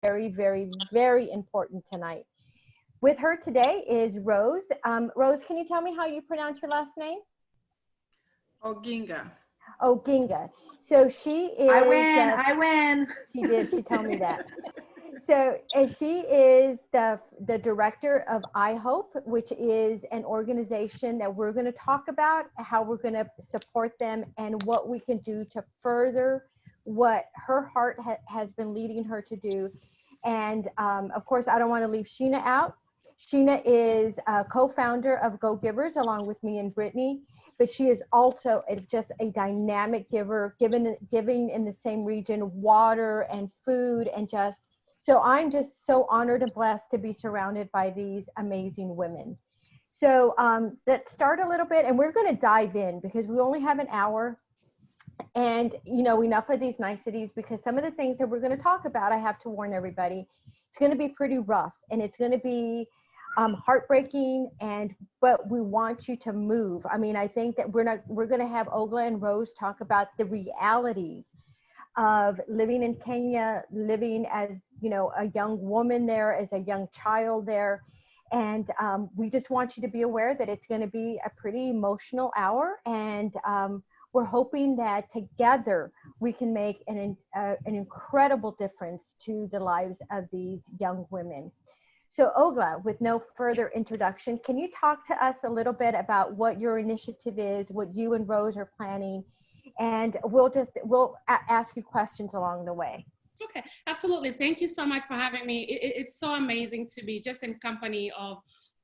very, very, very important tonight. With her today is Rose. Rose, can you tell me how you pronounce your last name? Oginga. Oginga. So she is. I win. She did. She told me that. So she is the director of Ihopee, which is an organization that we're going to talk about, how we're going to support them, and what we can do to further what her heart has been leading her to do. And of course, I don't want to leave Sheena out. Sheena is a co-founder of Go Givers along with me and Brittany, but she is also just a dynamic giver, giving in the same region, water and food, and just, so I'm just so honored and blessed to be surrounded by these amazing women. So let's start a little bit, and we're going to dive in because we only have an hour. And, you know, enough of these niceties, because some of the things that we're going to talk about, I have to warn everybody, it's going to be pretty rough, and it's going to be heartbreaking, but we want you to move. I mean, I think that we're going to have Oglah and Rose talk about the realities of living in Kenya, living as, you know, a young woman there, as a young child there. And we just want you to be aware that it's going to be a pretty emotional hour. And we're hoping that together we can make an incredible difference to the lives of these young women. So Oglah, with no further introduction, can you talk to us a little bit about what your initiative is, what you and Rose are planning, and we'll ask you questions along the way. Okay, absolutely. Thank you so much for having me. It's so amazing to be just in company of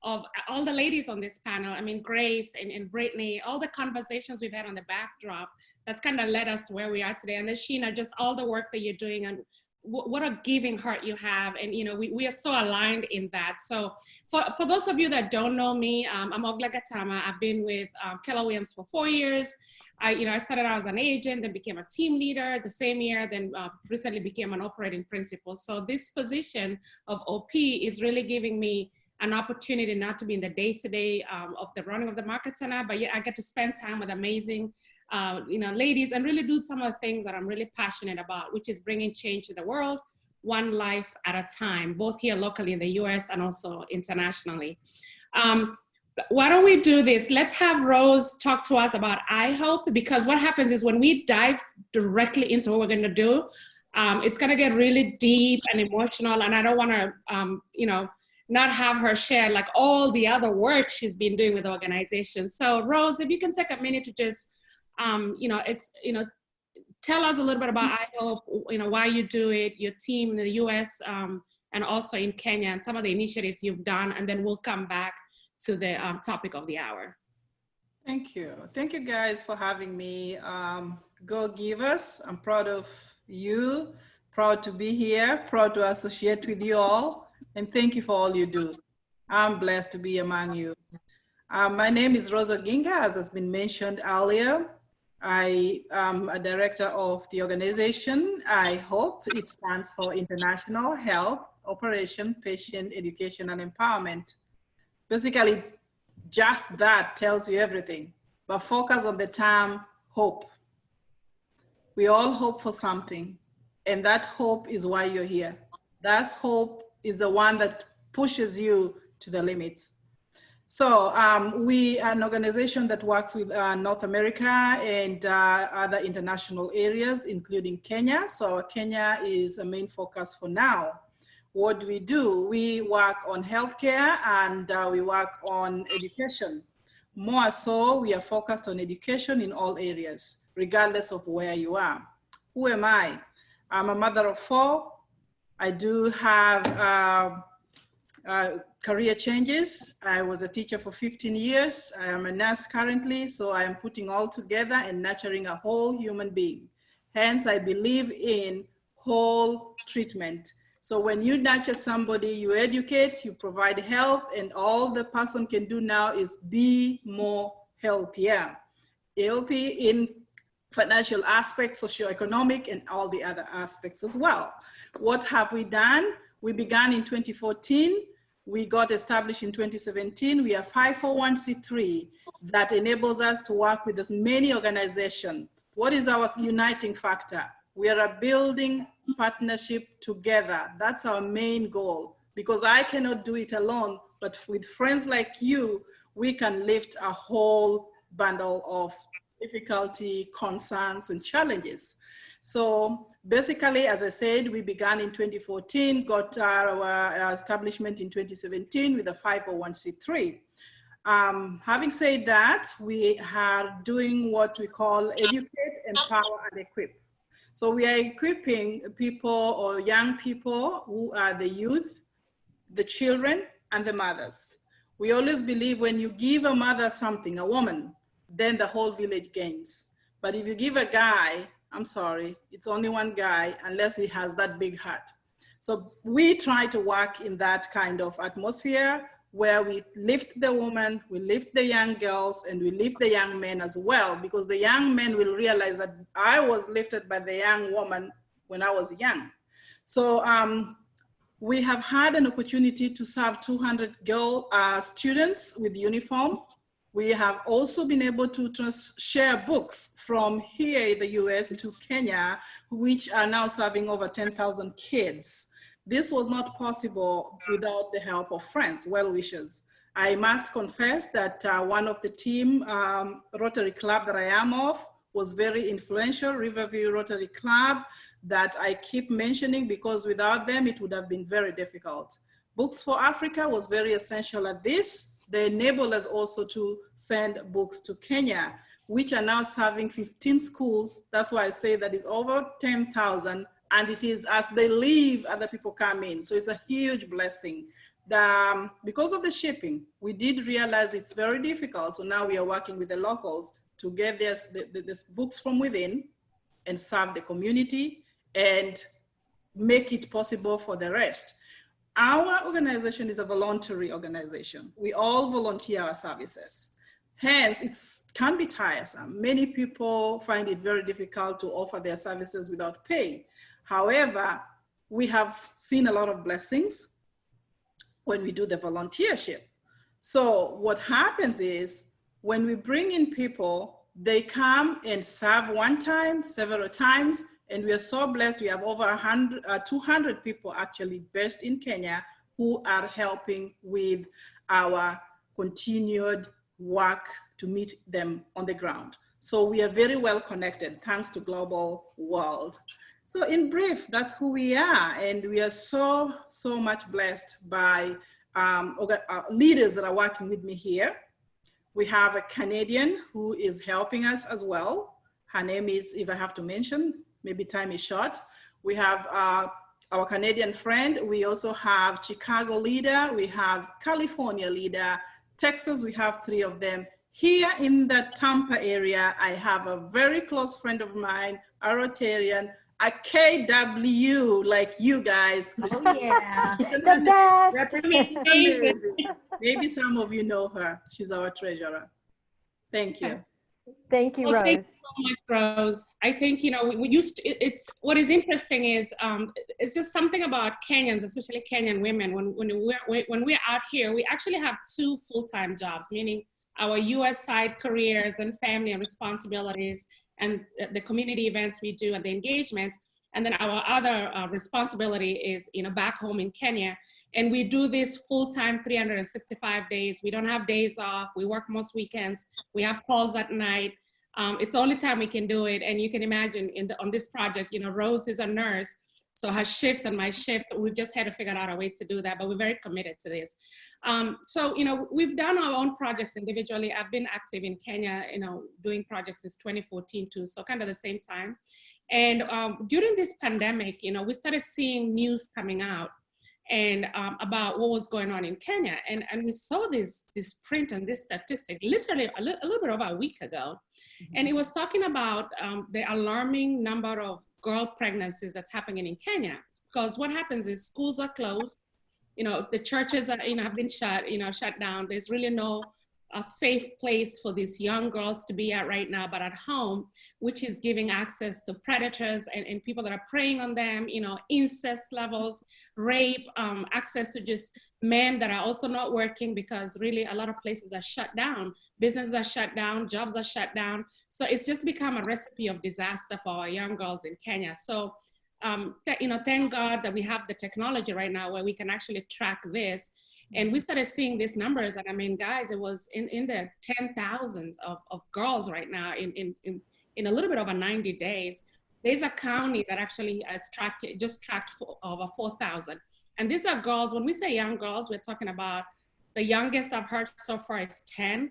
all the ladies on this panel. I mean, Grace and Brittany, all the conversations we've had on the backdrop, that's kind of led us to where we are today. And then Sheena, just all the work that you're doing, and what a giving heart you have. And, you know, we are so aligned in that. So for those of you that don't know me, I'm Oglah Gatamah. I've been with Keller Williams for 4 years. I started out as an agent, then became a team leader the same year, then recently became an operating principal. So this position of OP is really giving me an opportunity not to be in the day-to-day of the running of the market center, but yet I get to spend time with amazing ladies and really do some of the things that I'm really passionate about, which is bringing change to the world, one life at a time, both here locally in the US and also internationally. Why don't we do this? Let's have Rose talk to us about Ihopee, because what happens is when we dive directly into what we're going to do, it's going to get really deep and emotional, and I don't want to, not have her share like all the other work she's been doing with organizations. So Rose, if you can take a minute to just, tell us a little bit about Ihopee, why you do it, your team in the US, and also in Kenya, and some of the initiatives you've done, and then we'll come back to the topic of the hour. Thank you. Thank you guys for having me. Go Givers, I'm proud of you, proud to be here, proud to associate with you all, and thank you for all you do. I'm blessed to be among you. My name is Rose Oginga, as has been mentioned earlier. I am a director of the organization Ihopee. It stands for International Health Operation, Patient Education and Empowerment. Basically, just that tells you everything, but focus on the term hope. We all hope for something, and that hope is why you're here. That hope is the one that pushes you to the limits. So we are an organization that works with North America and other international areas, including Kenya. So Kenya is a main focus for now. What do? We work on healthcare and we work on education. More so, we are focused on education in all areas, regardless of where you are. Who am I? I'm a mother of 4. I do have career changes. I was a teacher for 15 years. I am a nurse currently, so I am putting all together and nurturing a whole human being. Hence, I believe in whole treatment. So when you nurture somebody, you educate, you provide health, and all the person can do now is be more healthier. Healthy in financial aspects, socioeconomic, and all the other aspects as well. What have we done? We began in 2014. We got established in 2017. We are 501c3 that enables us to work with as many organizations. What is our uniting factor? We are building partnership together. That's our main goal, because I cannot do it alone, but with friends like you, we can lift a whole bundle of difficulty, concerns, and challenges. So basically, as I said, we began in 2014, got our establishment in 2017 with a 501c3. Having said that, we are doing what we call educate, empower, and equip. So we are equipping people or young people who are the youth, the children, and the mothers. We always believe when you give a mother something, a woman, then the whole village gains. But if you give a guy, I'm sorry, it's only one guy unless he has that big heart. So we try to work in that kind of atmosphere where we lift the woman, we lift the young girls, and we lift the young men as well, because the young men will realize that I was lifted by the young woman when I was young. So we have had an opportunity to serve 200 students with uniform. We have also been able to share books from here in the US to Kenya, which are now serving over 10,000 kids. This was not possible without the help of friends, well-wishers. I must confess that one of the team, Rotary Club that I am of, was very influential, Riverview Rotary Club, that I keep mentioning because without them, it would have been very difficult. Books for Africa was very essential at this. They enable us also to send books to Kenya, which are now serving 15 schools. That's why I say that it's over 10,000, and it is as they leave, other people come in. So it's a huge blessing. Because of the shipping, we did realize it's very difficult. So now we are working with the locals to get these books from within and serve the community and make it possible for the rest. Our organization is a voluntary organization. We all volunteer our services. Hence, it can be tiresome. Many people find it very difficult to offer their services without pay. However, we have seen a lot of blessings when we do the volunteership. So what happens is when we bring in people, they come and serve one time, several times, and we are so blessed. We have over 200 people actually based in Kenya who are helping with our continued work to meet them on the ground. So we are very well connected thanks to Global World. So in brief, that's who we are. And we are so much blessed by leaders that are working with me here. We have a Canadian who is helping us as well. Her name is, if I have to mention, maybe time is short. We have our Canadian friend. We also have Chicago leader. We have California leader. Texas, we have 3 of them. Here in the Tampa area, I have a very close friend of mine, a Rotarian, a KW, like you guys. Oh, yeah, the best. Amazing. Maybe some of you know her. She's our treasurer. Thank you. Thank you, Well, Rose. thank you so much, Rose. I think, you know, we used to, it's what is interesting is it's just something about Kenyans, especially Kenyan women. When we're out here, we actually have 2 full-time jobs, meaning our US side careers and family and responsibilities and the community events we do and the engagements. And then our other responsibility is, you know, back home in Kenya. And we do this full-time 365 days. We don't have days off. We work most weekends. We have calls at night. It's the only time we can do it. And you can imagine on this project, you know, Rose is a nurse. So her shifts and my shifts, we've just had to figure out a way to do that, but we're very committed to this. So, you know, we've done our own projects individually. I've been active in Kenya, you know, doing projects since 2014 too, so kind of the same time. And during this pandemic, you know, we started seeing news coming out and about what was going on in Kenya. And we saw this print and this statistic literally a little bit over a week ago. Mm-hmm. And it was talking about the alarming number of girl pregnancies that's happening in Kenya. Because what happens is schools are closed, you know, the churches are, you know, have been shut down. There's really no a safe place for these young girls to be at right now, but at home, which is giving access to predators and people that are preying on them, you know, incest levels, rape, access to just men that are also not working because really a lot of places are shut down, businesses are shut down, jobs are shut down. So it's just become a recipe of disaster for our young girls in Kenya. So, you know, thank God that we have the technology right now where we can actually track this. And we started seeing these numbers, and I mean, guys, it was in the 10,000s of girls right now in a little bit over 90 days. There's a county that actually has just tracked over 4,000. And these are girls. When we say young girls, we're talking about the youngest I've heard so far is 10.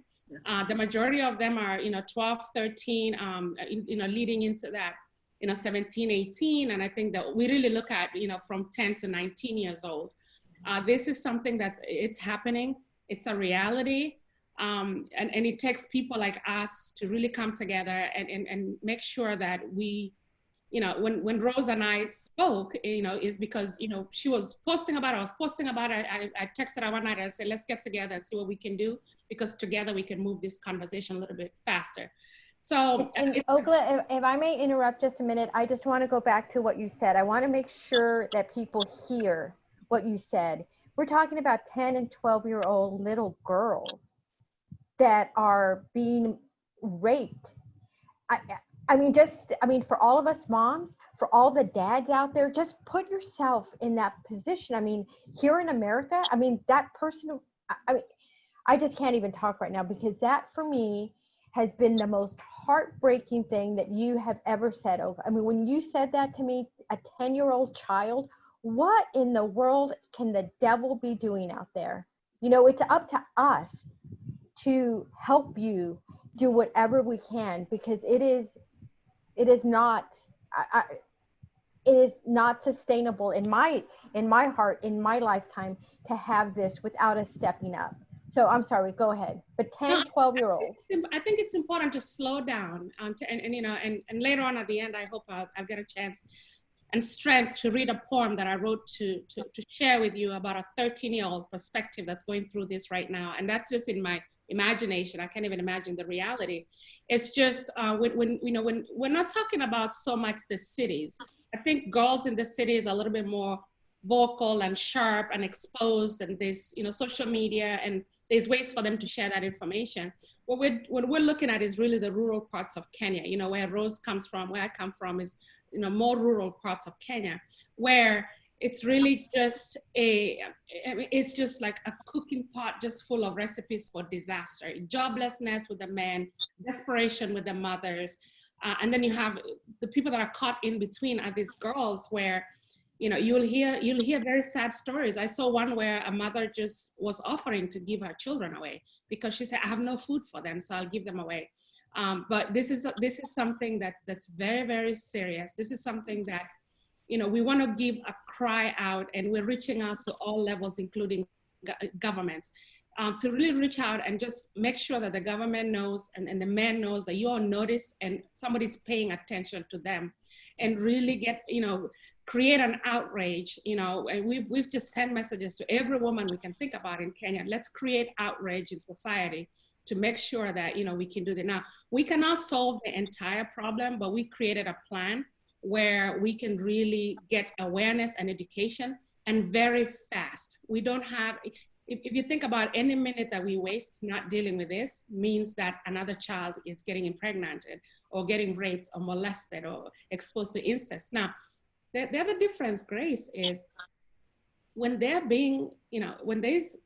The majority of them are, you know, 12, 13, you know, leading into that, you know, 17, 18. And I think that we really look at, you know, from 10 to 19 years old. This is something it's happening. It's a reality. And it takes people like us to really come together and make sure that we, you know, when Rose and I spoke, you know, is because, you know, she was posting about it, I was posting about it. I texted her one night and I said, let's get together and see what we can do, because together we can move this conversation a little bit faster. So, and Oglah, if I may interrupt just a minute, I just want to go back to what you said. I want to make sure that people hear what you said. We're talking about 10 and 12-year-old little girls that are being raped. I mean, for all of us moms, for all the dads out there, just put yourself in that position. I mean, here in America, I mean, that person, I mean, I just can't even talk right now, because that for me has been the most heartbreaking thing that you have ever said. I mean, when you said that to me, a 10-year-old child, what in the world can the devil be doing out there? You know, it's up to us to help you do whatever we can, because it is not it is not sustainable in my heart, in my lifetime, to have this without us stepping up. So I'm sorry, go ahead. But 10, 12-year-olds. I think it's important to slow down, and you know, and later on at the end, I hope I'll get a chance and strength to read a poem that I wrote to share with you about a 13-year-old perspective that's going through this right now. And that's just in my imagination. I can't even imagine the reality. It's just when you know, when we're not talking about so much the cities. I think girls in the cities are a little bit more vocal and sharp and exposed, and there's, you know, social media, and there's ways for them to share that information. What we're looking at is really the rural parts of Kenya. You know, where Rose comes from, where I come from, is, you know, more rural parts of Kenya, where it's really just it's just like a cooking pot just full of recipes for disaster, joblessness with the men, desperation with the mothers. And then you have the people that are caught in between are these girls where, you know, you'll hear very sad stories. I saw one where a mother just was offering to give her children away because she said, I have no food for them, so I'll give them away. But this is something that's very, very serious. This is something that, you know, we want to give a cry out, and we're reaching out to all levels, including governments, to really reach out and just make sure that the government knows and the man knows that you're on notice and somebody's paying attention to them, and really get, you know, create an outrage. You know, and we've just sent messages to every woman we can think about in Kenya. Let's create outrage in society to make sure that, you know, we can do that. Now, we cannot solve the entire problem, but we created a plan where we can really get awareness and education, and very fast. We don't have, if you think about any minute that we waste not dealing with this, means that another child is getting impregnated or getting raped or molested or exposed to incest. Now, the other difference, Grace, is when they're being, you know, when there's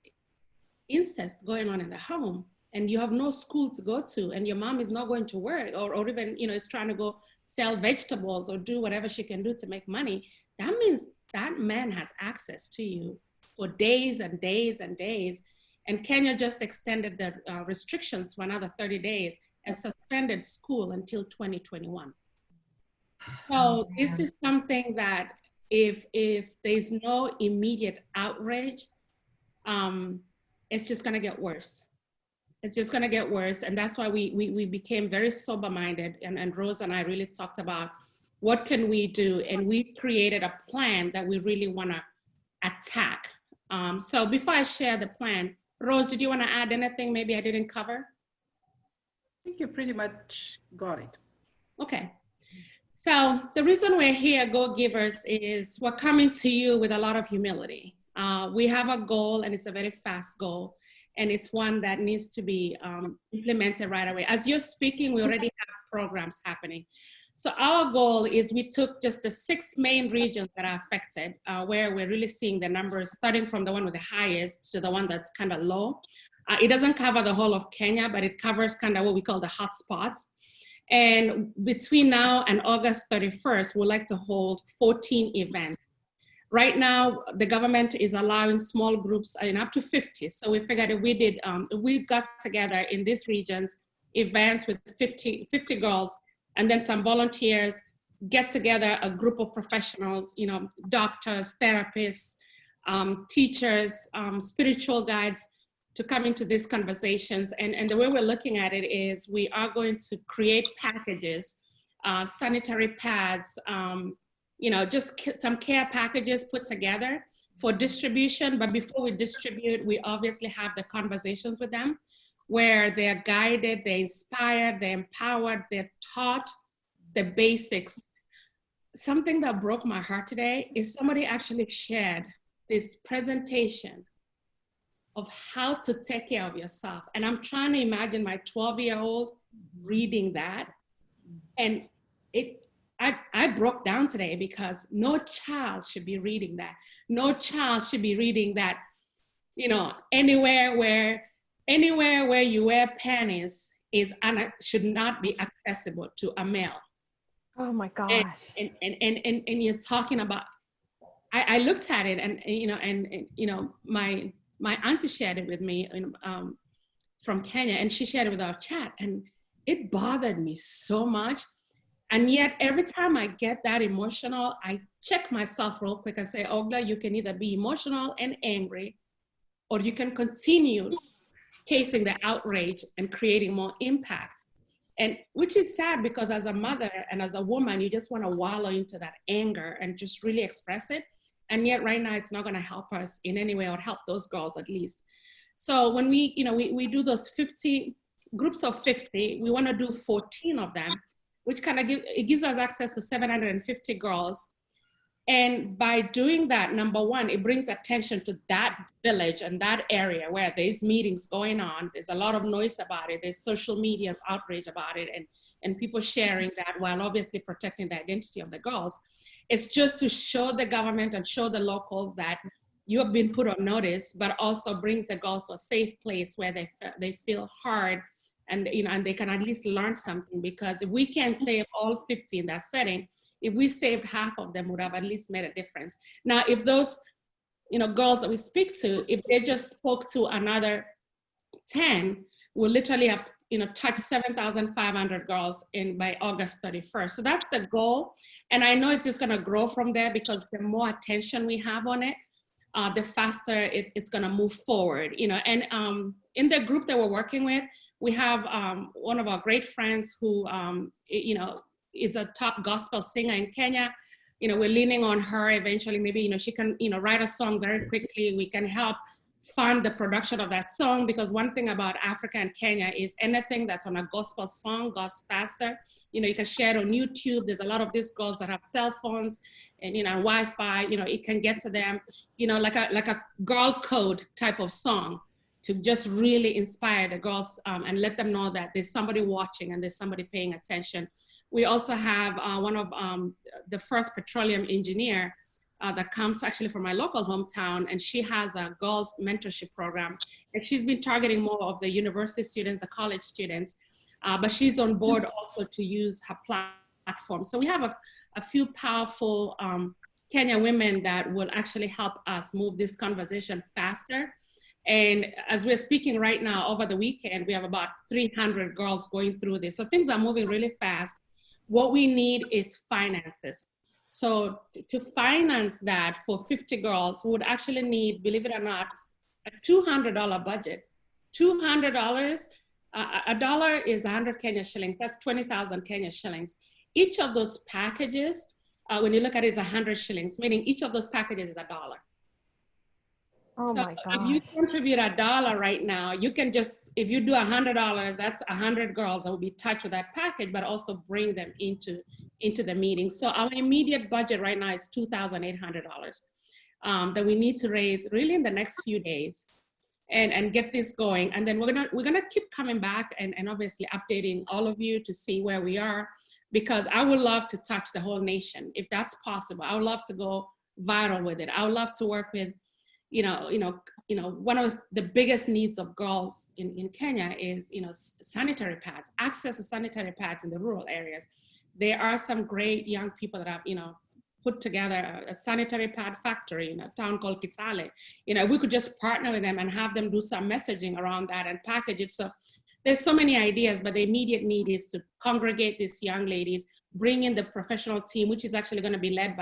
incest going on in the home, and you have no school to go to, and your mom is not going to work, or even, you know, is trying to go sell vegetables or do whatever she can do to make money, that means that man has access to you for days and days and days. And Kenya just extended the restrictions for another 30 days and suspended school until 2021. So this is something that if there's no immediate outrage, it's just gonna get worse. It's just gonna get worse. And that's why we became very sober-minded, and Rose and I really talked about what can we do? And we created a plan that we really wanna attack. So before I share the plan, Rose, did you want to add anything maybe I didn't cover? I think you pretty much got it. Okay. So the reason we're here, Go Givers, is we're coming to you with a lot of humility. We have a goal, and it's a very fast goal, and it's one that needs to be implemented right away. As you're speaking, we already have programs happening. So our goal is we took just the 6 main regions that are affected, where we're really seeing the numbers, starting from the one with the highest to the one that's kind of low. It doesn't cover the whole of Kenya, but it covers kind of what we call the hot spots. And between now and August 31st, we'd like to hold 14 events. Right now, the government is allowing small groups in up to 50. So we figured if we got together in these regions, events with 50 girls, and then some volunteers, get together a group of professionals, you know, doctors, therapists, teachers, spiritual guides, to come into these conversations. And the way we're looking at it is we are going to create packages, sanitary pads, you know, just some care packages put together for distribution. But before we distribute, we obviously have the conversations with them where they're guided, they're inspired, they're empowered, they're taught the basics. Something that broke my heart today is somebody actually shared this presentation of how to take care of yourself. And I'm trying to imagine my 12-year-old reading that. And I broke down today because no child should be reading that. No child should be reading that, you know, anywhere where you wear panties should not be accessible to a male. Oh my gosh. And you're talking about, I looked at it and you know, my auntie shared it with me from Kenya, and she shared it with our chat, and it bothered me so much. And yet every time I get that emotional, I check myself real quick and say, Oglah, you can either be emotional and angry, or you can continue chasing the outrage and creating more impact. And which is sad, because as a mother and as a woman, you just want to wallow into that anger and just really express it. And yet right now it's not going to help us in any way, or help those girls at least. So when we do those 50 groups of 50, we want to do 14 of them, which kind of gives us access to 750 girls. And by doing that, number one, it brings attention to that village and that area where there's meetings going on. There's a lot of noise about it. There's social media outrage about it, and people sharing that while obviously protecting the identity of the girls. It's just to show the government and show the locals that you have been put on notice, but also brings the girls to a safe place where they feel heard, and and they can at least learn something. Because if we can't save all 50 in that setting, if we saved half of them, would have at least made a difference. Now, if those girls that we speak to, if they just spoke to another 10, we'll literally have touched 7,500 girls by August 31st. So that's the goal. And I know it's just gonna grow from there, because the more attention we have on it, the faster it's gonna move forward. And in the group that we're working with, we have one of our great friends who is a top gospel singer in Kenya. We're leaning on her eventually. Maybe she can write a song very quickly. We can help fund the production of that song, because one thing about Africa and Kenya is anything that's on a gospel song goes faster. You can share it on YouTube. There's a lot of these girls that have cell phones and Wi-Fi. It can get to them. Like a girl code type of song, to just really inspire the girls and let them know that there's somebody watching and there's somebody paying attention. We also have one of the first petroleum engineer that comes actually from my local hometown, and she has a girls mentorship program, and she's been targeting more of the university students, the college students, but she's on board also to use her platform. So we have a few powerful Kenya women that will actually help us move this conversation faster. And as we're speaking right now, over the weekend, we have about 300 girls going through this. So things are moving really fast. What we need is finances. So to finance that for 50 girls, we would actually need, believe it or not, a $200 budget. $200, a dollar is 100 Kenya shillings. That's 20,000 Kenya shillings. Each of those packages, when you look at it, is 100 shillings, meaning each of those packages is $1. Oh So my if you gosh. contribute $1 right now, you can just, if you do $100, that's 100 girls that will be touched with that package, but also bring them into the meeting. So our immediate budget right now is $2,800 that we need to raise really in the next few days and get this going. And then we're gonna keep coming back and obviously updating all of you to see where we are, because I would love to touch the whole nation if that's possible. I would love to go viral with it. I would love to work with, one of the biggest needs of girls in Kenya is, sanitary pads, access to sanitary pads in the rural areas. There are some great young people that have, put together a sanitary pad factory in a town called Kitale. We could just partner with them and have them do some messaging around that and package it. So there's so many ideas, but the immediate need is to congregate these young ladies, bring in the professional team, which is actually going to be led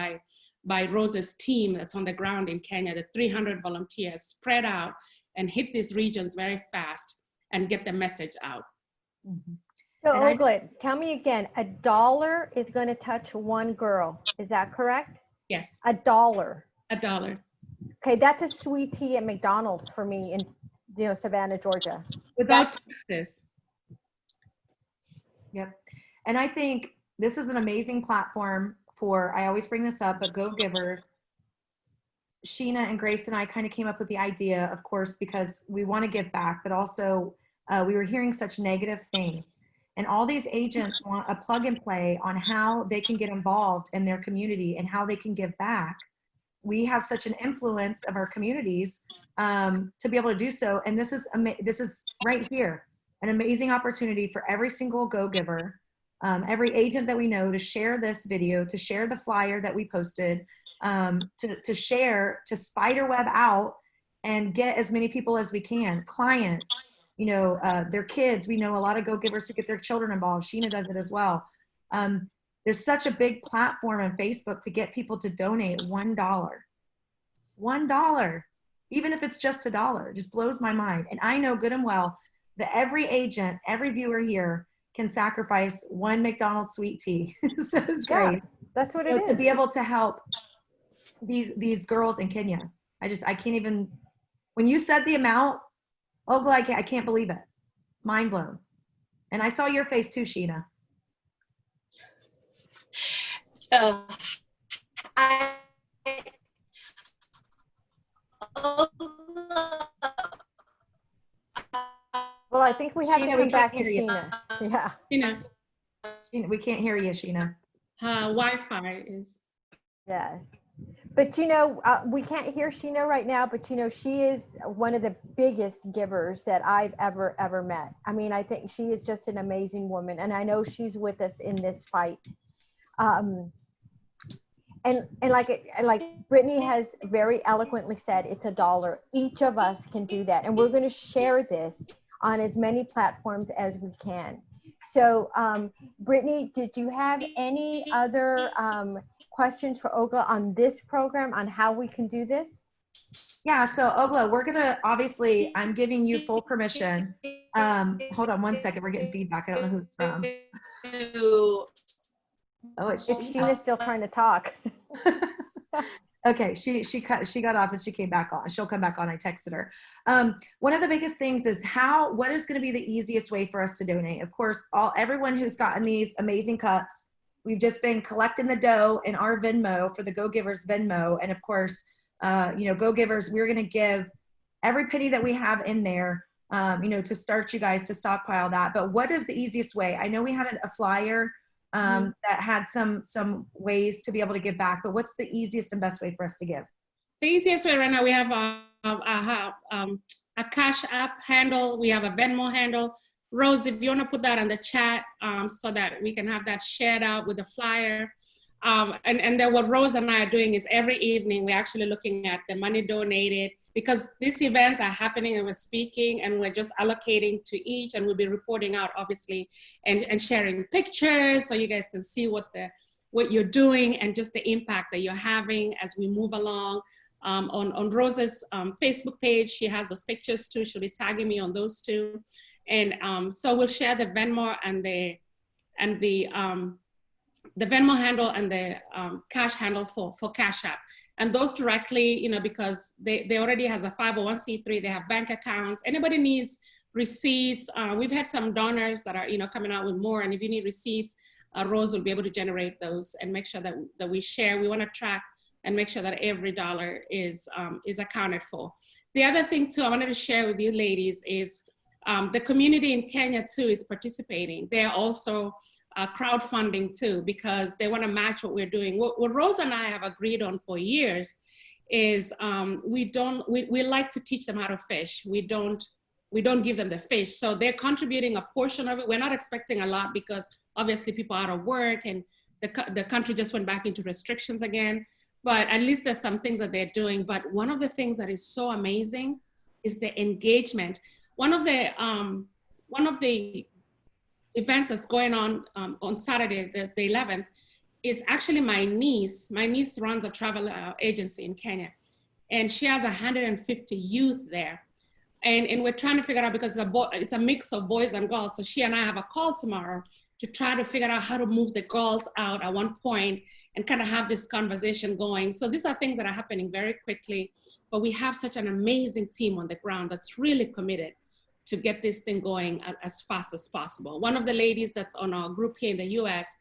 by Rose's team that's on the ground in Kenya, the 300 volunteers spread out and hit these regions very fast and get the message out. Mm-hmm. So Oglah, tell me again, $1 is going to touch one girl. Is that correct? Yes. $1. $1. Okay, that's a sweet tea at McDonald's for me in Savannah, Georgia. Without Texas. Yep. And I think this is an amazing platform for, I always bring this up, but Go Givers. Sheena and Grace and I kind of came up with the idea, of course, because we want to give back, but also we were hearing such negative things. And all these agents want a plug and play on how they can get involved in their community and how they can give back. We have such an influence of our communities to be able to do so. And this is right here, an amazing opportunity for every single Go Giver, every agent that we know to share this video, to share the flyer that we posted, to share, to spiderweb out and get as many people as we can, clients, their kids. We know a lot of Go Givers who get their children involved. Sheena does it as well. There's such a big platform on Facebook to get people to donate $1. $1, even if it's just $1, it just blows my mind. And I know good and well that every agent, every viewer here can sacrifice one McDonald's sweet tea. So it's great. That's what it is. To be able to help these girls in Kenya. I can't even, when you said the amount, Oglah, I can't believe it. Mind blown. And I saw your face too, Sheena. Well, I think we have Sheena, to come back to Sheena. Yeah. Sheena, we can't hear you, Sheena. Wi-Fi is. Yeah. But we can't hear Sheena right now, but she is one of the biggest givers that I've ever met. I mean, I think she is just an amazing woman, and I know she's with us in this fight. And like Brittany has very eloquently said, it's $1. Each of us can do that, and we're going to share this on as many platforms as we can. So, Brittany, did you have any other questions for Oglah on this program, on how we can do this? Yeah, so Oglah, we're gonna, obviously, I'm giving you full permission. Hold on one second, we're getting feedback. I don't know who it's from. Oh, it's Sheena's still trying to talk. Okay, she got off and she came back on. She'll come back on. I texted her. One of the biggest things is what is going to be the easiest way for us to donate? Of course, everyone who's gotten these amazing cups, we've just been collecting the dough in our Venmo for the Go Givers Venmo, and of course, Go Givers, we're going to give every penny that we have in there, to start you guys to stockpile that. But what is the easiest way? I know we had a flyer that had some ways to be able to give back, but what's the easiest and best way for us to give? The easiest way right now, we have a Cash App handle. We have a Venmo handle. Rose, if you want to put that on the chat so that we can have that shared out with the flyer. And then what Rose and I are doing is every evening, we're actually looking at the money donated, because these events are happening and we're speaking and we're just allocating to each, and we'll be reporting out obviously and sharing pictures so you guys can see what you're doing and just the impact that you're having as we move along. On Rose's Facebook page, she has those pictures too. She'll be tagging me on those too. And so we'll share the Venmo and the Venmo handle and the cash handle for Cash App. And those directly, you know, because they already has a 501c3, they have bank accounts. Anybody needs receipts. We've had some donors that are, you know, coming out with more. And if you need receipts, Rose will be able to generate those and make sure that we share. We want to track and make sure that every dollar is accounted for. The other thing too, I wanted to share with you ladies is the community in Kenya too is participating. They're also crowdfunding too, because they want to match what we're doing. What Rose and I have agreed on for years is we like to teach them how to fish. We don't give them the fish. So they're contributing a portion of it. We're not expecting a lot because obviously people are out of work and the country just went back into restrictions again, but at least there's some things that they're doing. But one of the things that is so amazing is the engagement. One of the events that's going on Saturday, the 11th, is actually my niece. My niece runs a travel agency in Kenya, and she has 150 youth there. And we're trying to figure out, because it's a mix of boys and girls. So she and I have a call tomorrow to try to figure out how to move the girls out at one point and kind of have this conversation going. So these are things that are happening very quickly, but we have such an amazing team on the ground that's really committed to get this thing going as fast as possible. One of the ladies that's on our group here in the US,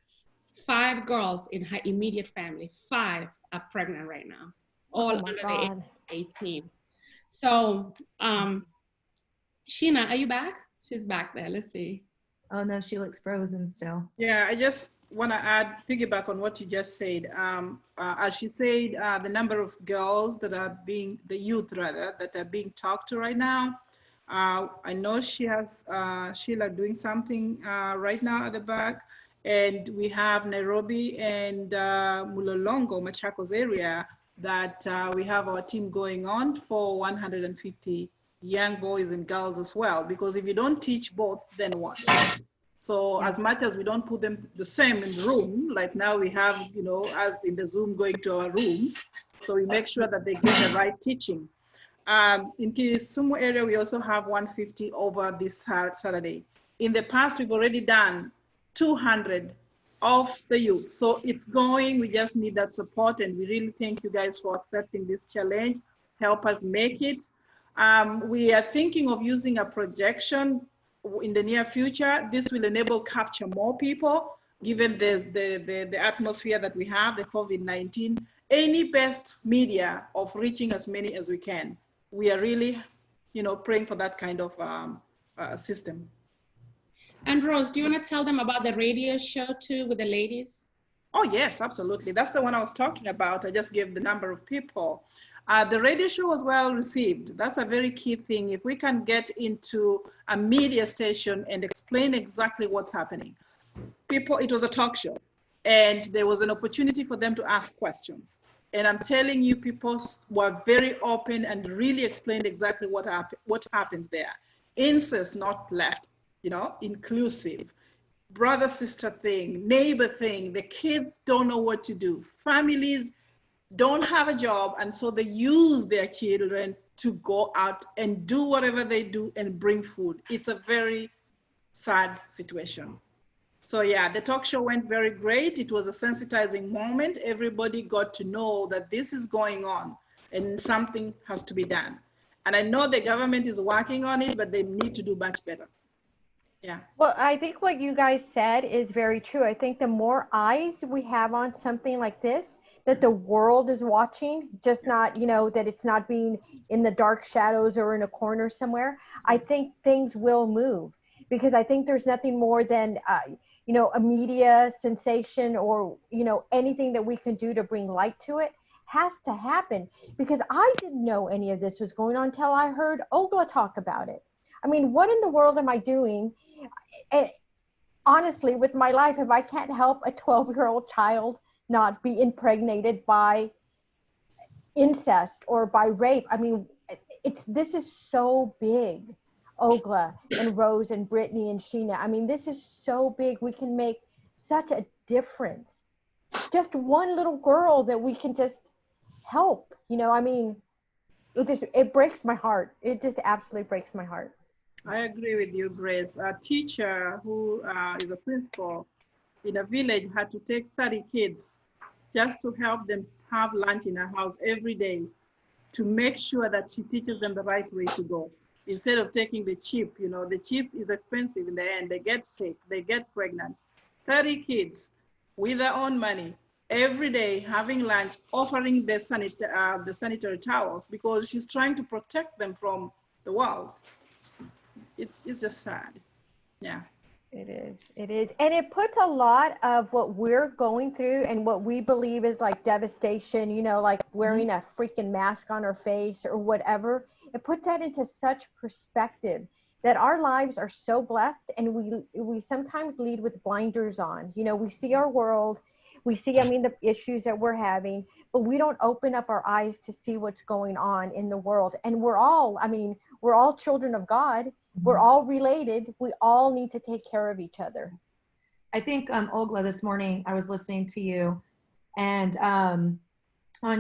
5 girls in her immediate family, 5 are pregnant right now, all under the age of 18. So, Sheena, are you back? She's back there. Let's see. Oh no, she looks frozen still. Yeah, I just want to piggyback on what you just said. As she said, the number of girls that are the youth rather, that are being talked to right now. I know she has Sheila doing something right now at the back, and we have Nairobi and Mulolongo, Machakos area, that we have our team going on for 150 young boys and girls as well, because if you don't teach both, then what? So as much as we don't put them the same in the room, like now we have, you know, as in the Zoom going to our rooms, so we make sure that they get the right teaching. In Kisumu area, we also have 150 over this Saturday. In the past, we've already done 200 of the youth. So it's going, we just need that support, and we really thank you guys for accepting this challenge. Help us make it. We are thinking of using a projection in the near future. This will enable capture more people, given the atmosphere that we have, the COVID-19, any best media of reaching as many as we can. We are really, you know, praying for that kind of system. And Rose, do you want to tell them about the radio show too with the ladies? Oh yes, absolutely. That's the one I was talking about. I just gave the number of people. The radio show was well received. That's a very key thing. If we can get into a media station and explain exactly what's happening. People, it was a talk show, and there was an opportunity for them to ask questions. And I'm telling you, people were very open and really explained exactly what happens there. Incest not left, you know, inclusive, brother, sister thing, neighbor thing. The kids don't know what to do. Families don't have a job, and so they use their children to go out and do whatever they do and bring food. It's a very sad situation. So yeah, the talk show went very great. It was a sensitizing moment. Everybody got to know that this is going on and something has to be done. And I know the government is working on it, but they need to do much better. Yeah. Well, I think what you guys said is very true. I think the more eyes we have on something like this, that the world is watching, just not, you know, that it's not being in the dark shadows or in a corner somewhere, I think things will move, because I think there's nothing more than, you know, a media sensation or, you know, anything that we can do to bring light to it has to happen, because I didn't know any of this was going on until I heard Oglah talk about it. I mean, what in the world am I doing, honestly, with my life if I can't help a 12-year-old child not be impregnated by incest or by rape? I mean, this is so big. Oglah and Rose and Brittany and Sheena, I mean, this is so big. We can make such a difference. Just one little girl that we can just help, you know, I mean, it breaks my heart. It just absolutely breaks my heart. I agree with you, Grace. A teacher who is a principal in a village had to take 30 kids just to help them have lunch in her house every day to make sure that she teaches them the right way to go. Instead of taking the cheap, the cheap is expensive in the end. They get sick, they get pregnant. 30 kids with their own money every day having lunch, offering the sanitary towels because she's trying to protect them from the world. It's just sad. Yeah. It is. It is. And it puts a lot of what we're going through and what we believe is like devastation, like wearing a freaking mask on our face or whatever. It puts that into such perspective that our lives are so blessed, and we sometimes lead with blinders on. We see our world, we see, the issues that we're having, but we don't open up our eyes to see what's going on in the world. And we're all children of God. We're all related. We all need to take care of each other. I think, Oglah, this morning I was listening to you and on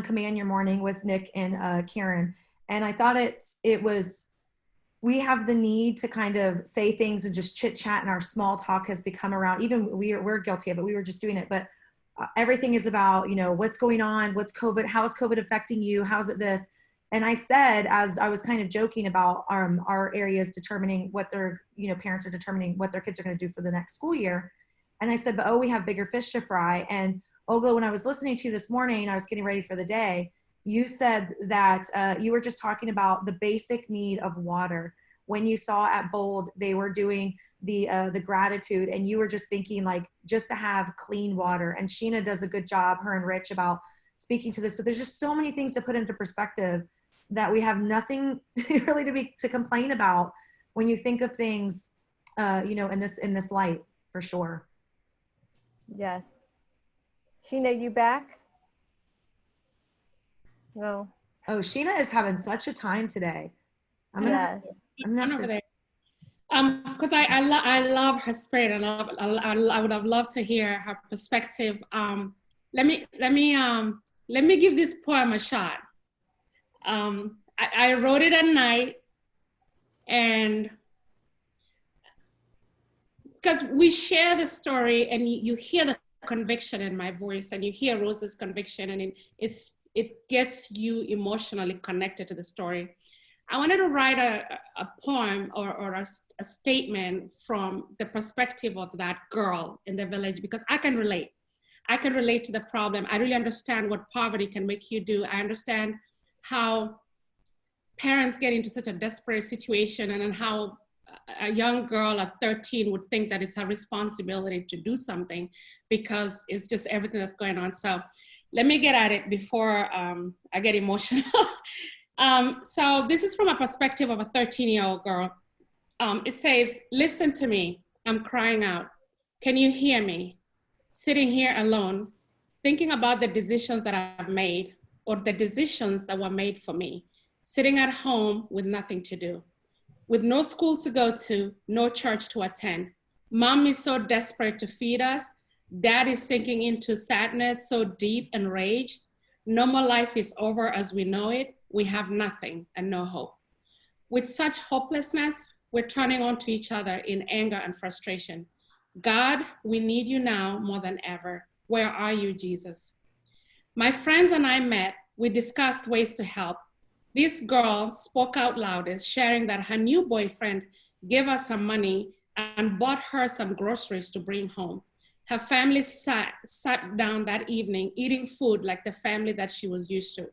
Command Your Morning with Nick and Karen. And I thought we have the need to kind of say things and just chit chat, and our small talk has become around, even we're guilty of it. We were just doing it, but everything is about, what's going on, what's COVID, how is COVID affecting you? How's it this? And I said, as I was kind of joking about our areas determining what their, parents are determining what their kids are going to do for the next school year. And I said, but we have bigger fish to fry. And Oglah, when I was listening to you this morning, I was getting ready for the day, you said that you were just talking about the basic need of water. When you saw at Bold, they were doing the gratitude, and you were just thinking like just to have clean water. And Sheena does a good job, her and Rich, about speaking to this, but there's just so many things to put into perspective that we have nothing really to complain about when you think of things, in this light, for sure. Yes. Sheena, you back? No. Oh, Sheena is having such a time today. I'm Yes. Because I love her spirit, and I would have loved to hear her perspective. Let me give this poem a shot. I wrote it at night, and because we share the story, and you hear the conviction in my voice, and you hear Rose's conviction, and it gets you emotionally connected to the story. I wanted to write a poem or a statement from the perspective of that girl in the village, because I can relate. I can relate to the problem. I really understand what poverty can make you do. I understand how parents get into such a desperate situation, and then how a young girl at 13 would think that it's her responsibility to do something because it's just everything that's going on. So let me get at it before I get emotional. So this is from a perspective of a 13-year-old girl. It says, listen to me, I'm crying out. Can you hear me? Sitting here alone, thinking about the decisions that I've made, or the decisions that were made for me. Sitting at home with nothing to do, with no school to go to, no church to attend. Mom is so desperate to feed us. Dad is sinking into sadness so deep and rage. Normal life is over as we know it. We have nothing and no hope. With such hopelessness, we're turning on to each other in anger and frustration. God, we need you now more than ever. Where are you, Jesus? My friends and I met. We discussed ways to help. This girl spoke out loudest, sharing that her new boyfriend gave her some money and bought her some groceries to bring home. Her family sat down that evening eating food like the family that she was used to.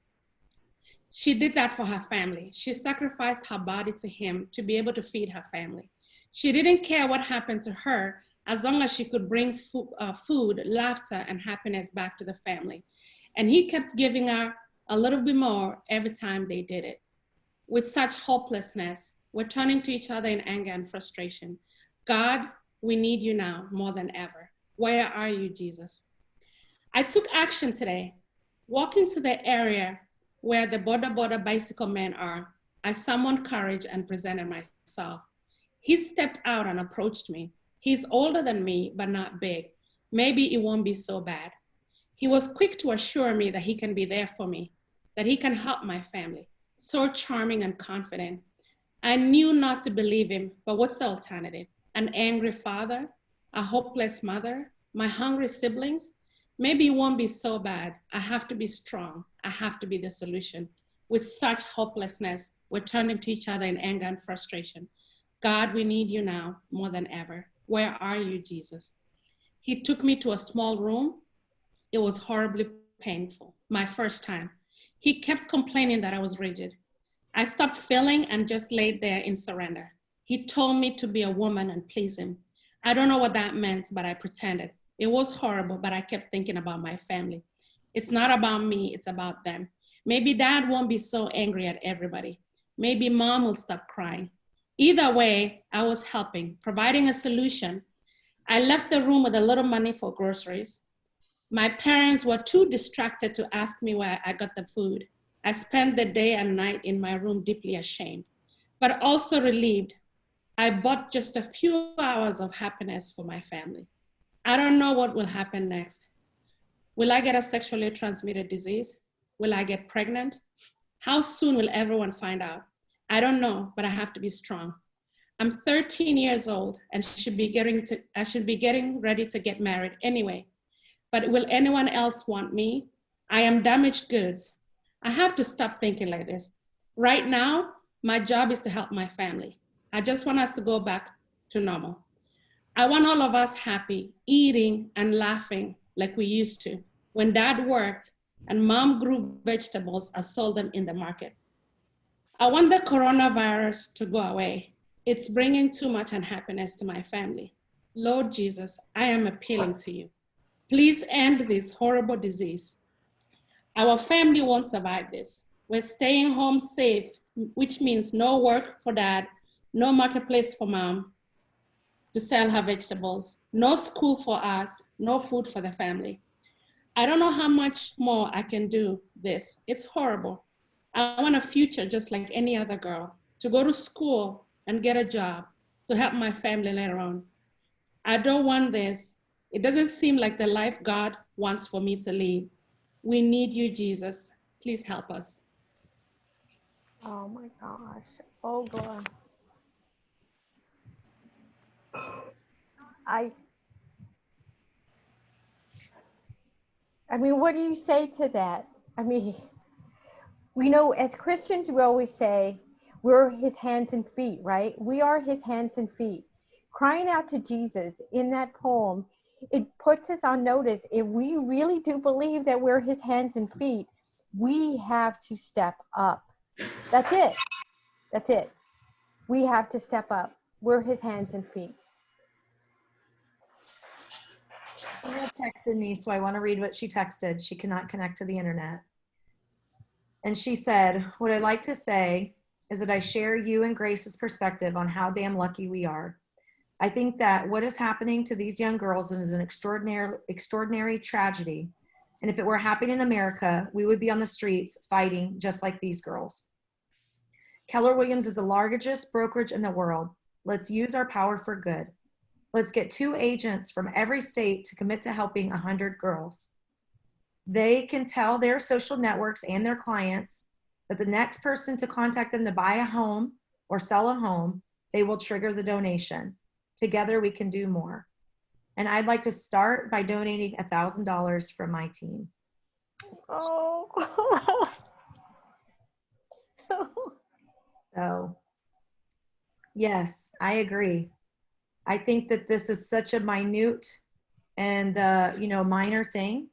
She did that for her family. She sacrificed her body to him to be able to feed her family. She didn't care what happened to her as long as she could bring food, laughter, and happiness back to the family. And he kept giving her a little bit more every time they did it. With such hopelessness, we're turning to each other in anger and frustration. God, we need you now more than ever. Where are you, Jesus? I took action today. Walking to the area where the border bicycle men are, I summoned courage and presented myself. He stepped out and approached me. He's older than me, but not big. Maybe it won't be so bad. He was quick to assure me that he can be there for me, that he can help my family. So charming and confident. I knew not to believe him, but what's the alternative? An angry father, a hopeless mother, my hungry siblings. maybe it won't be so bad. I have to be strong. I have to be the solution. With such hopelessness, we're turning to each other in anger and frustration. God, we need you now more than ever. Where are you, Jesus? He took me to a small room. It was horribly painful, my first time. He kept complaining that I was rigid. I stopped feeling and just laid there in surrender. He told me to be a woman and please him. I don't know what that meant, but I pretended. It was horrible, but I kept thinking about my family. It's not about me, it's about them. Maybe dad won't be so angry at everybody. Maybe mom will stop crying. Either way, I was helping, providing a solution. I left the room with a little money for groceries. My parents were too distracted to ask me where I got the food. I spent the day and night in my room deeply ashamed, but also relieved. I bought just a few hours of happiness for my family. I don't know what will happen next. Will I get a sexually transmitted disease? Will I get pregnant? How soon will everyone find out? I don't know, but I have to be strong. I'm 13 years old and I should be getting ready to get married anyway. But will anyone else want me? I am damaged goods. I have to stop thinking like this. Right now, my job is to help my family. I just want us to go back to normal. I want all of us happy, eating and laughing like we used to. When dad worked and mom grew vegetables and sold them in the market. I want the coronavirus to go away. It's bringing too much unhappiness to my family. Lord Jesus, I am appealing to you. Please end this horrible disease. Our family won't survive this. We're staying home safe, which means no work for dad, no marketplace for mom to sell her vegetables, no school for us, no food for the family. I don't know how much more I can do this. It's horrible. I want a future just like any other girl, to go to school and get a job, to help my family later on. I don't want this. It doesn't seem like the life God wants for me to live. We need you, Jesus. Please help us. Oh my gosh. Oglah. I mean, what do you say to that? I mean, we know as Christians, we always say we're his hands and feet, right? We are his hands and feet. Crying out to Jesus in that poem, it puts us on notice. If we really do believe that we're his hands and feet, we have to step up. That's it. That's it. We have to step up. We're his hands and feet. Tina texted me, so I want to read what she texted. She cannot connect to the internet. And she said, what I'd like to say is that I share you and Grace's perspective on how damn lucky we are. I think that what is happening to these young girls is an extraordinary tragedy. And if it were happening in America, we would be on the streets fighting just like these girls. Keller Williams is the largest brokerage in the world. Let's use our power for good. Let's get 2 agents from every state to commit to helping 100 girls. They can tell their social networks and their clients that the next person to contact them to buy a home or sell a home, they will trigger the donation. Together we can do more. And I'd like to start by donating $1,000 from my team. Oh. So, yes, I agree. I think that this is such a minute and minor thing.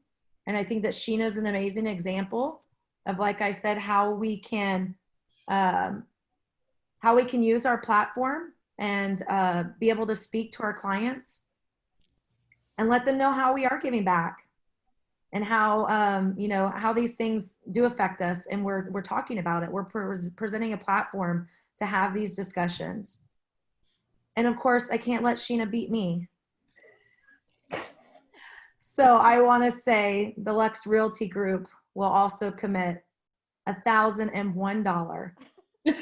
And I think that Sheena is an amazing example of, like I said, how we can use our platform and be able to speak to our clients and let them know how we are giving back and how how these things do affect us, and we're talking about it. We're presenting a platform to have these discussions. And of course, I can't let Sheena beat me. So I want to say the Lux Realty Group will also commit $1,001 to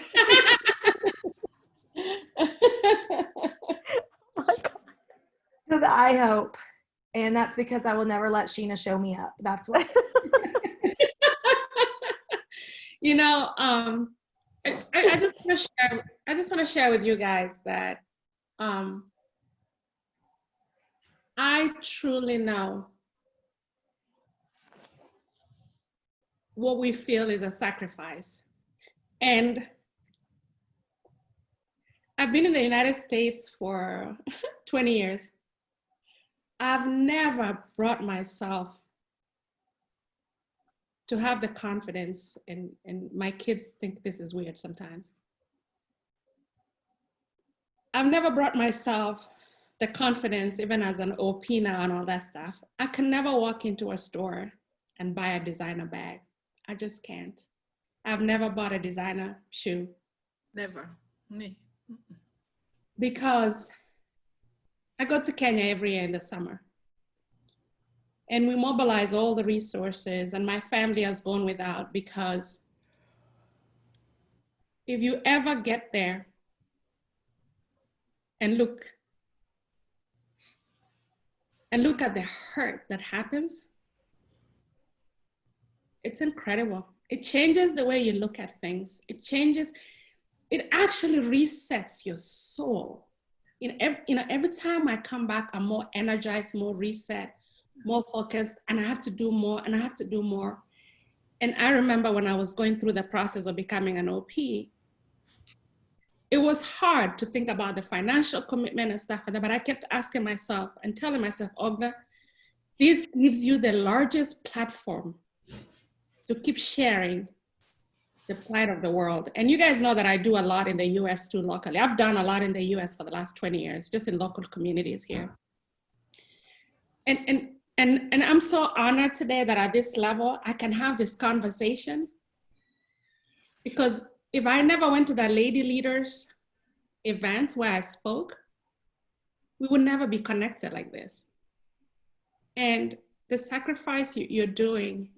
the IHOPE. And that's because I will never let Sheena show me up. That's why. I just want to share with you guys that I truly know what we feel is a sacrifice. And I've been in the United States for 20 years. I've never brought myself to have the confidence, and my kids think this is weird sometimes. I've never brought myself the confidence, even as an OP now and all that stuff. I can never walk into a store and buy a designer bag. I just can't. I've never bought a designer shoe. Never. Me. Because I go to Kenya every year in the summer. And we mobilize all the resources, and my family has gone without, because if you ever get there and look at the hurt that happens, it's incredible. It changes the way you look at things. It actually resets your soul. Every time I come back, I'm more energized, more reset, more focused, and I have to do more, and I have to do more. And I remember when I was going through the process of becoming an OP, it was hard to think about the financial commitment and stuff like that, but I kept asking myself and telling myself, Oglah, this gives you the largest platform to keep sharing the plight of the world. And you guys know that I do a lot in the US too, locally. I've done a lot in the US for the last 20 years, just in local communities here. And I'm so honored today that at this level, I can have this conversation, because if I never went to the Lady Leaders events where I spoke, we would never be connected like this. And the sacrifice you're doing,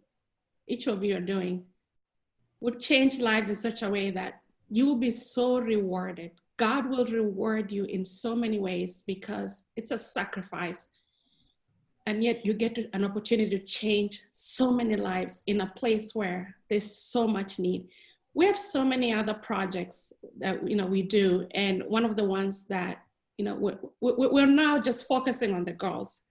each of you are doing, would change lives in such a way that you will be so rewarded. God will reward you in so many ways, because it's a sacrifice. And yet you get an opportunity to change so many lives in a place where there's so much need. We have so many other projects that we do, and one of the ones that we're now just focusing on the girls.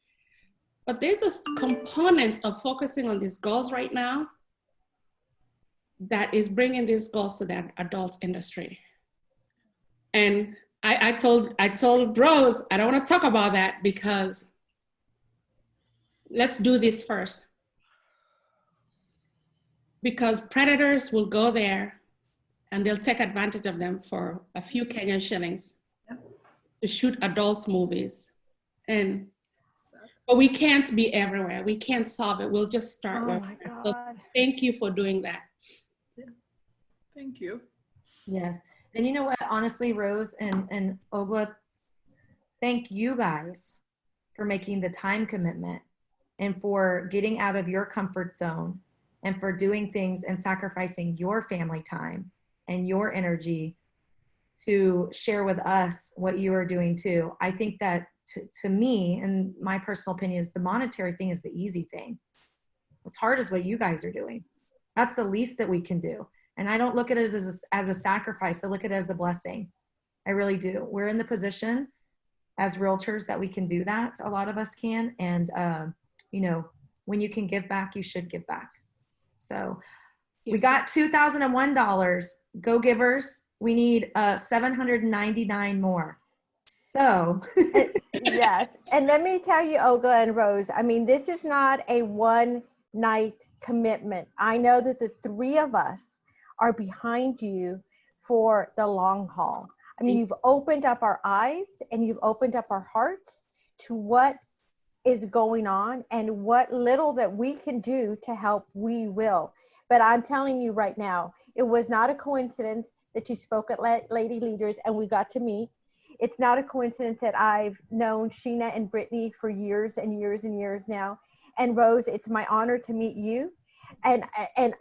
But there's a component of focusing on these girls right now that is bringing these girls to the adult industry. And I told Rose, I don't want to talk about that, because let's do this first. Because predators will go there and they'll take advantage of them for a few Kenyan shillings to shoot adults movies. But we can't be everywhere. We can't solve it. We'll just start. Oh my God. So thank you for doing that. Yeah. Thank you. Yes. And you know what, honestly, Rose and Oglah, thank you guys for making the time commitment and for getting out of your comfort zone and for doing things and sacrificing your family time and your energy to share with us what you are doing too. I think that to me, and my personal opinion, is the monetary thing is the easy thing. What's hard is what you guys are doing. That's the least that we can do. And I don't look at it as a sacrifice. I look at it as a blessing. I really do. We're in the position as realtors that we can do that. A lot of us can. And, when you can give back, you should give back. So we got $2,001. Go givers. We need 799 more. So yes. And let me tell you, Oglah and Rose, I mean, this is not a one night commitment. I know that the three of us are behind you for the long haul. I mean, you've opened up our eyes and you've opened up our hearts to what is going on, and what little that we can do to help, we will. But I'm telling you right now, it was not a coincidence that you spoke at Lady Leaders and we got to meet. It's not a coincidence that I've known Sheena and Brittany for years and years and years now. And Rose, it's my honor to meet you. And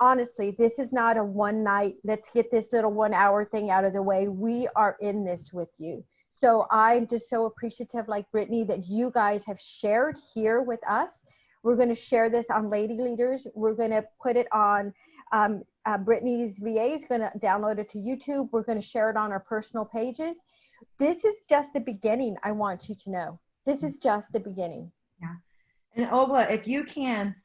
honestly, this is not a one night, let's get this little 1 hour thing out of the way. We are in this with you. So I'm just so appreciative, like Brittany, that you guys have shared here with us. We're going to share this on Lady Leaders. We're going to put it on, Brittany's VA is going to download it to YouTube. We're going to share it on our personal pages. This is just the beginning. I want you to know. This is just the beginning. Yeah. And Oglah, if you can,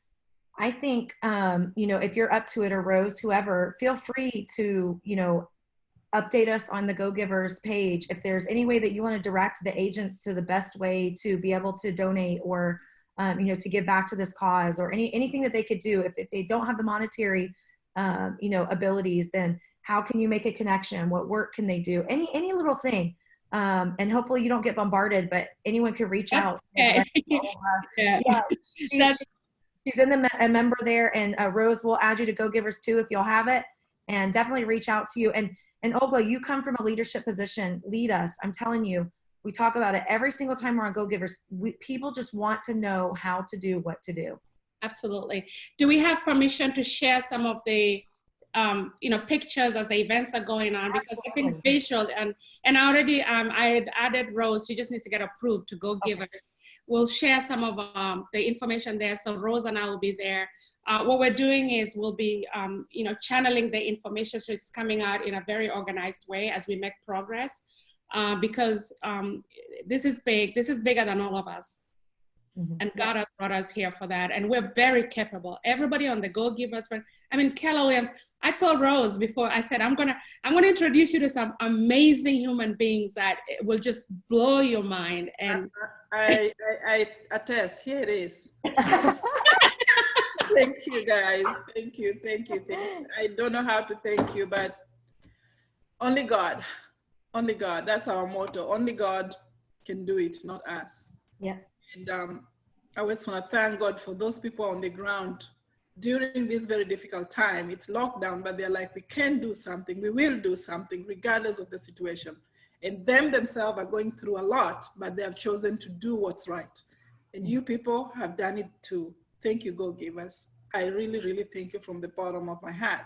I think, you know, if you're up to it, or Rose, whoever, feel free to, you know, update us on the Go Givers page. If there's any way that you want to direct the agents to the best way to be able to donate, or, you know, to give back to this cause, or anything that they could do. If they don't have the monetary, you know, abilities, then how can you make a connection? What work can they do? Any little thing. And hopefully you don't get bombarded, but anyone could reach out. Okay. Yeah. Yeah, she's in a member there, and Rose will add you to Go Givers too if you'll have it, and definitely reach out to you. And Oglah, you come from a leadership position. Lead us. I'm telling you, we talk about it every single time we're on Go Givers. People just want to know how to do what to do. Absolutely. Do we have permission to share some of the you know, pictures as the events are going on? Because I think visual, and already I had added Rose. She just needs to get approved to Go Givers. Okay. We'll share some of the information there. So Rose and I will be there. What we're doing is we'll be, you know, channeling the information, so it's coming out in a very organized way as we make progress, because this is big. This is bigger than all of us. Mm-hmm. And God has brought us here for that. And we're very capable. Everybody on the Go Givers, I mean, Keller Williams, I told Rose before, I said, I'm gonna introduce you to some amazing human beings that will just blow your mind. And I attest, here it is. Thank you guys, thank you. I don't know how to thank you, but only God, that's our motto. Only God can do it, not us. Yeah. And I just want to thank God for those people on the ground during this very difficult time. It's lockdown, but they're like, we can do something. We will do something regardless of the situation. And them themselves are going through a lot, but they have chosen to do what's right. And you people have done it too. Thank you, Go Givers. I really, really thank you from the bottom of my heart.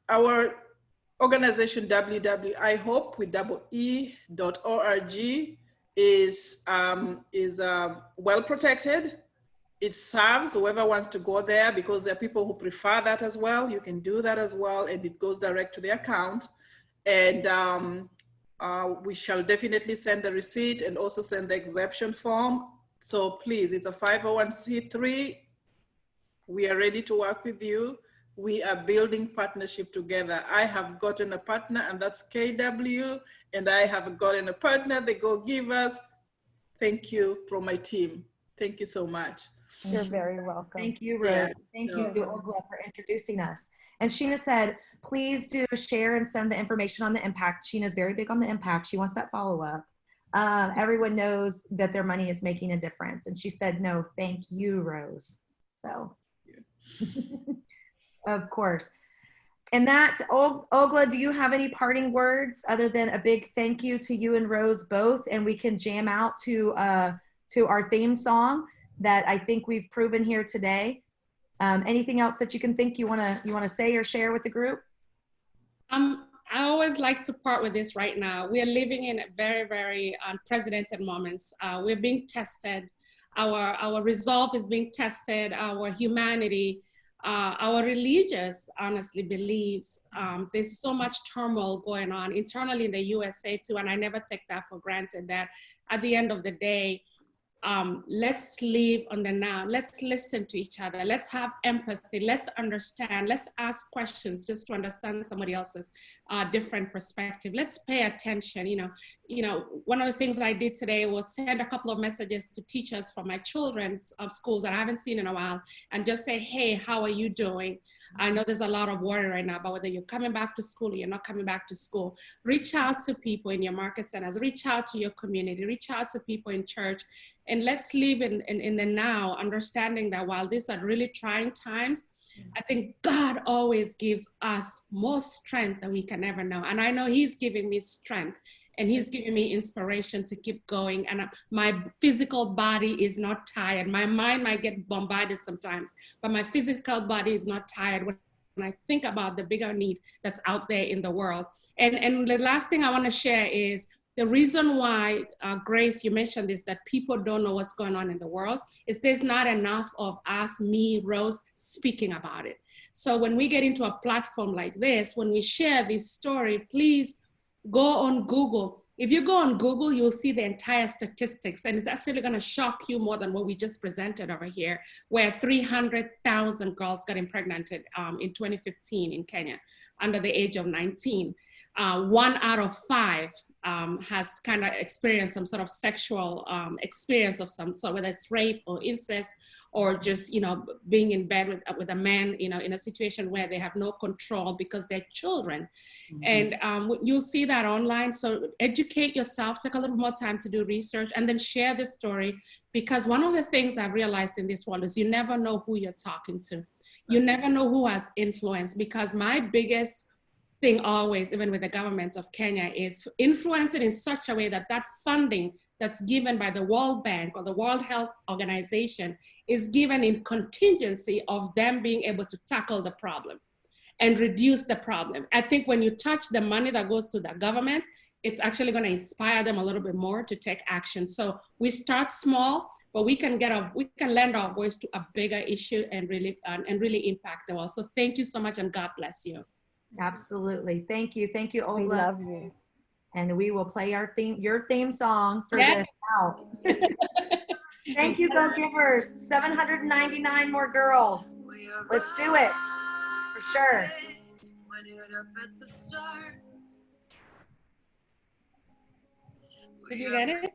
Our organization, www.ihope.org, is well protected. It serves whoever wants to go there, because there are people who prefer that as well. You can do that as well, and it goes direct to the account. And we shall definitely send the receipt and also send the exemption form. So please, it's a 501c3. We are ready to work with you. We are building partnership together. I have gotten a partner, and that's KW, and I have gotten a partner, the Go Givers. Thank you from my team. Thank you so much. You're very welcome. Thank you, Rose. Yeah. Thank you, Oglah, for introducing us. And Sheena said, please do share and send the information on the impact. Sheena's very big on the impact. She wants that follow-up. Everyone knows that their money is making a difference. And she said, no, thank you, Rose. So, of course. And that, Oglah, do you have any parting words other than a big thank you to you and Rose both? And we can jam out to our theme song that I think we've proven here today. Anything else that you can think you wanna say or share with the group? I always like to part with this right now. We are living in very, very unprecedented moments. We're being tested. Our resolve is being tested. Our humanity, our religious, honestly, beliefs. There's so much turmoil going on internally in the USA too, and I never take that for granted, that at the end of the day, let's live on the now. Let's listen to each other. Let's have empathy. Let's understand. Let's ask questions just to understand somebody else's different perspective. Let's pay attention. You know, one of the things I did today was send a couple of messages to teachers from my children's schools that I haven't seen in a while, and just say, hey, how are you doing? I know there's a lot of worry right now about whether you're coming back to school or you're not coming back to school. Reach out to people in your market centers, reach out to your community, reach out to people in church, and let's live in the now, understanding that while these are really trying times, I think God always gives us more strength than we can ever know. And I know He's giving me strength, and He's giving me inspiration to keep going. And my physical body is not tired. My mind might get bombarded sometimes, but my physical body is not tired when I think about the bigger need that's out there in the world. And the last thing I want to share is the reason why, Grace, you mentioned this, that people don't know what's going on in the world, is there's not enough of us, me, Rose, speaking about it. So when we get into a platform like this, when we share this story, please go on Google, If you go on Google, you'll see the entire statistics, and it's actually going to shock you more than what we just presented over here, where 300,000 girls got impregnated in 2015 in Kenya under the age of 19. 1 out of 5 has kind of experienced some sort of sexual experience of some sort, whether it's rape or incest, or just, you know, being in bed with a man, you know, in a situation where they have no control because they're children. And you'll see that online. So educate yourself, take a little more time to do research, and then share the story. Because one of the things I've realized in this world is you never know who you're talking to. You never know who has influence, because my biggest thing always, even with the government of Kenya, is influence it in such a way that that funding that's given by the World Bank or the World Health Organization is given in contingency of them being able to tackle the problem and reduce the problem. I think when you touch the money that goes to the government, it's actually going to inspire them a little bit more to take action. So we start small, but we can lend our voice to a bigger issue and really impact the world. So thank you so much, and God bless you. Absolutely. Thank you. Thank you, Oglah. We love you. And we will play your theme song for this out. Thank you, Go Givers. 799 more girls. Let's do it. For sure. Did you get it?